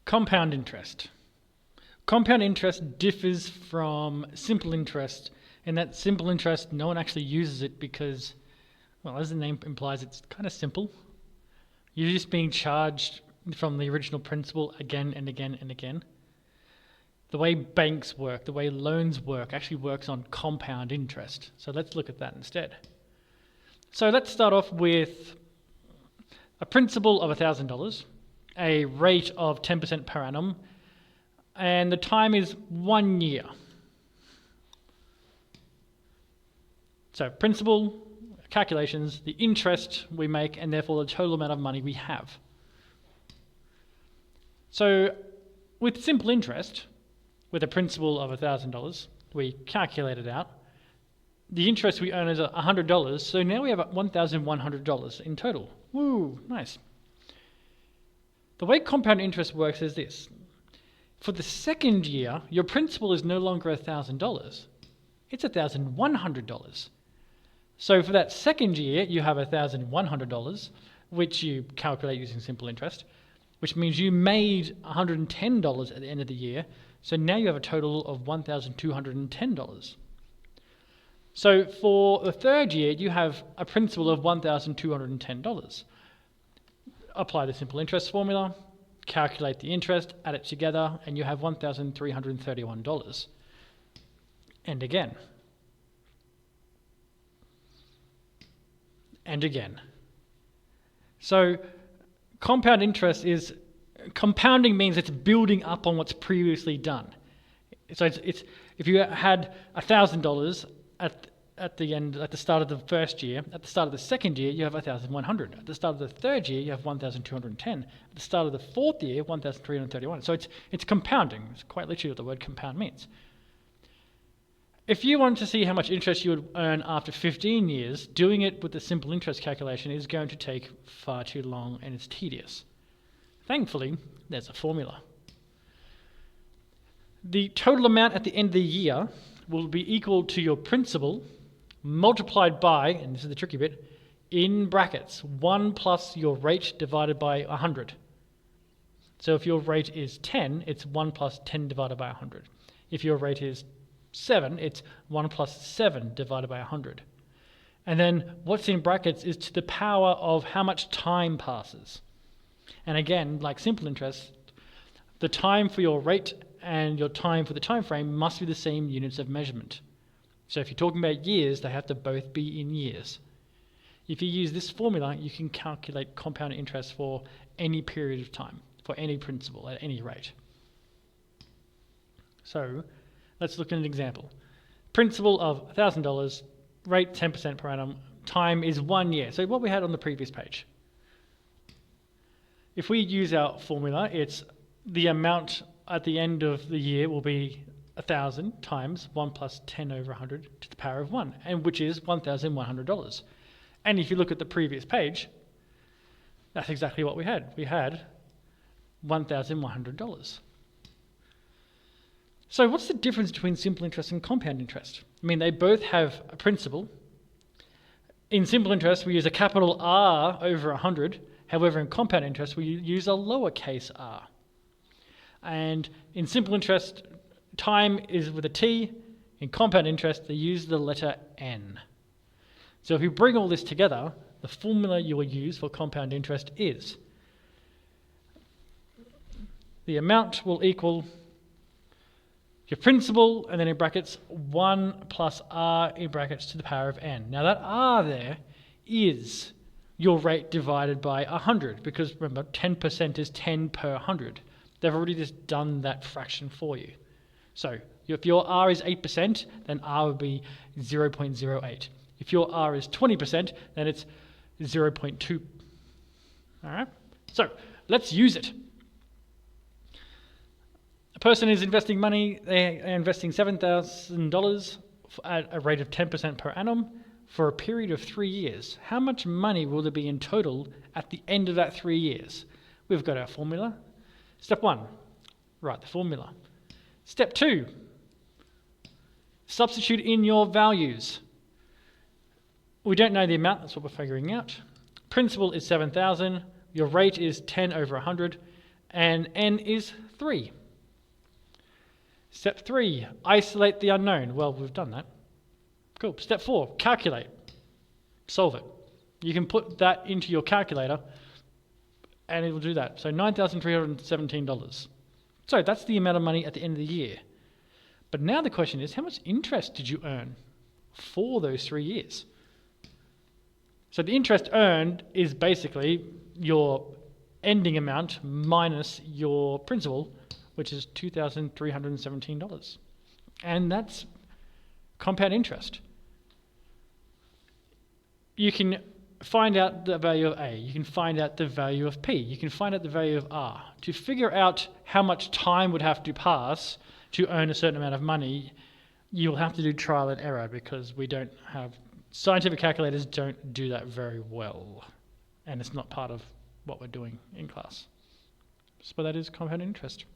Compound interest. Compound interest differs from simple interest in that simple interest, no one actually uses it because, well, as the name implies, it's kind of simple. You're just being charged from the original principal again and again and again. The way banks work, the way loans work, actually works on compound interest. So let's look at that instead. So let's start off with a principal of $1,000, a rate of 10% per annum, and the time is 1 year. So principal, calculations, the interest we make, and therefore the total amount of money we have. So with simple interest, with a principal of $1,000, we calculate it out. The interest we earn is $100, so now we have $1,100 in total. Woo, nice. The way compound interest works is this. For the second year, your principal is no longer $1,000. It's $1,100. So for that second year, you have $1,100, which you calculate using simple interest, which means you made $110 at the end of the year. So now you have a total of $1,210. So for the third year, you have a principal of $1,210. Apply the simple interest formula, calculate the interest, add it together, and you have $1,331. And again. And again. So compound interest is, compounding means it's building up on what's previously done. So it's if you had $1,000 at the start of the first year, at the start of the second year, you have 1,100. At the start of the third year, you have 1,210. At the start of the fourth year, 1,331. So it's compounding. It's quite literally what the word compound means. If you want to see how much interest you would earn after 15 years, doing it with the simple interest calculation is going to take far too long and it's tedious. Thankfully, there's a formula. The total amount at the end of the year will be equal to your principal multiplied by, and this is the tricky bit, in brackets, 1 plus your rate divided by 100. So if your rate is 10, it's 1 plus 10 divided by 100. If your rate is 7, it's 1 plus 7 divided by 100. And then what's in brackets is to the power of how much time passes. And again, like simple interest, the time for your rate and your time for the time frame must be the same units of measurement. So if you're talking about years, they have to both be in years. If you use this formula, you can calculate compound interest for any period of time, for any principal at any rate. So let's look at an example. Principal of $1,000, rate 10% per annum, time is 1 year. So what we had on the previous page. If we use our formula, it's the amount at the end of the year will be 1,000 times 1 plus 10 over 100 to the power of 1, and which is $1,100. And if you look at the previous page, that's exactly what we had. We had $1,100. So what's the difference between simple interest and compound interest? I mean, they both have a principal. In simple interest, we use a capital R over 100. However, in compound interest, we use a lowercase r. And in simple interest, time is with a T. In compound interest, they use the letter N. So if you bring all this together, the formula you will use for compound interest is the amount will equal your principal, and then in brackets, 1 plus r in brackets to the power of n. Now that r there is your rate divided by 100, because remember, 10% is 10 per 100. They've already just done that fraction for you. So if your r is 8%, then r would be 0.08. If your r is 20%, then it's 0.2. All right? So let's use it. A person is investing money, they are investing $7,000 at a rate of 10% per annum for a period of 3 years. How much money will there be in total at the end of that 3 years? We've got our formula. Step 1, write the formula. Step 2, substitute in your values. We don't know the amount, that's what we're figuring out. Principal is 7,000, your rate is 10 over 100, and n is 3. Step 3, isolate the unknown. Well, we've done that. Cool. Step 4, calculate. Solve it. You can put that into your calculator and it will do that. So $9,317. So that's the amount of money at the end of the year. But now the question is, how much interest did you earn for those 3 years? So the interest earned is basically your ending amount minus your principal, which is $2,317. And that's compound interest. You can find out the value of A, you can find out the value of P, you can find out the value of R. To figure out how much time would have to pass to earn a certain amount of money, you'll have to do trial and error because we don't have, scientific calculators don't do that very well. And it's not part of what we're doing in class. So that is compound interest.